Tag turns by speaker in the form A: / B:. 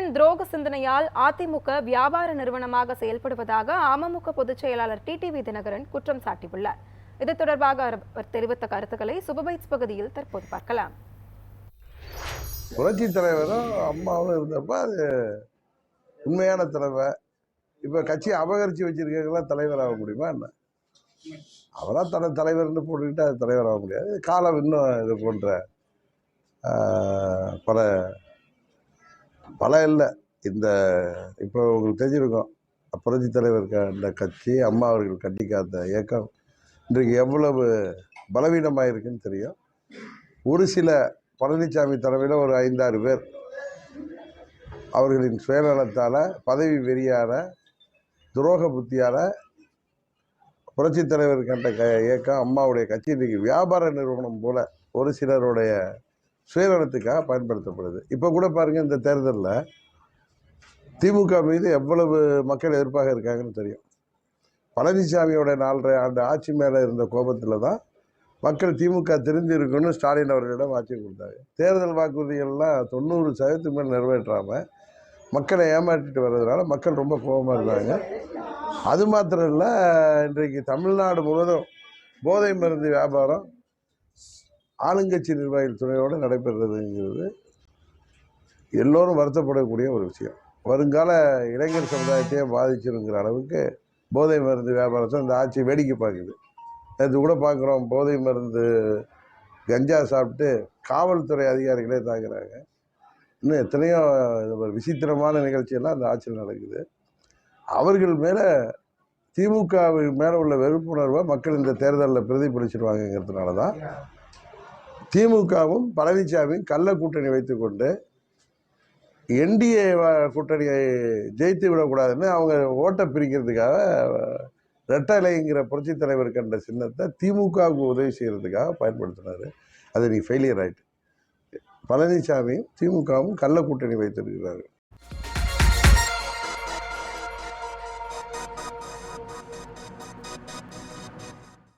A: மக்களின் துரோக சிந்தனையால் அதிமுக வியாபார நிறுவனமாக செயல்படுவதாக அமமுக பொதுச் செயலாளர் டிடிவி தினகரன் குற்றம் சாட்டியுள்ளார். இது தொடர்பாக அவர் தெரிவித்த கருத்துக்களை சுபபைட்ஸ் பகுதியில் தற்போது பார்க்கலாம்.
B: புரட்சி தலைவரும் அம்மாவும் இருந்தப்ப அது உண்மையான தலைவர். இப்ப கட்சி அபகரிச்சு வச்சிருக்கீங்களா தலைவர் ஆக முடியுமா என்ன? அவரா தலைவர்னு போட்டுக்கிட்டு அது தலைவர் ஆக முடியாது. காலம் இன்னும் இது போன்ற பல இல்லை. இந்த இப்போ உங்களுக்கு தெரிஞ்சிருக்கோம், புரட்சி தலைவர் அந்த கட்சி அம்மா அவர்கள் கட்டி காத்த இயக்கம் இன்றைக்கு எவ்வளவு பலவீனமாக இருக்குன்னு தெரியும். ஒரு சில பழனிசாமி தலைமையில் ஒரு 5-6 பேர் அவர்களின் சுயநலத்தால், பதவி வெறியால, துரோக புத்தியால் புரட்சி தலைவர் கண்ட இயக்கம் அம்மாவுடைய கட்சி இன்றைக்கு வியாபார நிறுவனம் போல ஒரு சிலருடைய சுயநலத்துக்காக பயன்படுத்தப்படுது. இப்போ கூட பாருங்கள், இந்த தேர்தலில் திமுக மீது எவ்வளவு மக்கள் எதிர்ப்பாக இருக்காங்கன்னு தெரியும். பழனிசாமியோட 4.5 ஆண்டு ஆட்சி மேலே இருந்த கோபத்தில் தான் மக்கள் திமுக திருந்தி இருக்குன்னு ஸ்டாலின் அவர்களிடம் ஆட்சி கொடுத்தாங்க. தேர்தல் வாக்குறுதிகள்லாம் 90% மேல் நிறைவேற்றாமல் மக்களை ஏமாற்றிட்டு வர்றதுனால மக்கள் ரொம்ப கோபமாக இருந்தாங்க. அது மாத்திரம் இல்லை, இன்றைக்கு தமிழ்நாடு முழுவதும் போதை மருந்து வியாபாரம் ஆளுங்கட்சி நிர்வாகிகள் துணையோடு நடைபெறுறதுங்கிறது எல்லோரும் வருத்தப்படக்கூடிய ஒரு விஷயம். வருங்கால இளைஞர் சமுதாயத்தையே பாதிச்சிருங்கிற அளவுக்கு போதை மருந்து வியாபாரத்தை இந்த ஆட்சி வேடிக்கை பார்க்குது. அது கூட பார்க்குறோம், போதை மருந்து கஞ்சா சாப்பிட்டு காவல்துறை அதிகாரிகளே தாக்குறாங்க. இன்னும் எத்தனையோ விசித்திரமான நிகழ்ச்சியெல்லாம் அந்த ஆட்சியில் நடக்குது. அவர்கள் மேலே திமுக மேலே உள்ள வெறுப்புணர்வை மக்கள் இந்த தேர்தலில் பிரதிபலிச்சிருவாங்கிறதுனால தான் திமுகவும் பழனிசாமியும் கள்ள கூட்டணி வைத்துக்கொண்டு என்டிஏ கூட்டணியை ஜெயித்து விடக்கூடாதுன்னு அவங்க ஓட்டை பிரிக்கிறதுக்காக ரெட்டலைங்கிற புரட்சி தலைவர் கண்ட சின்னத்தை திமுகவுக்கு உதவி செய்கிறதுக்காக பயன்படுத்தினார். அது நீ ஃபெயிலியர் ஆகிட்டு. பழனிசாமியும் திமுகவும் கள்ள கூட்டணி வைத்திருக்கிறார்கள்.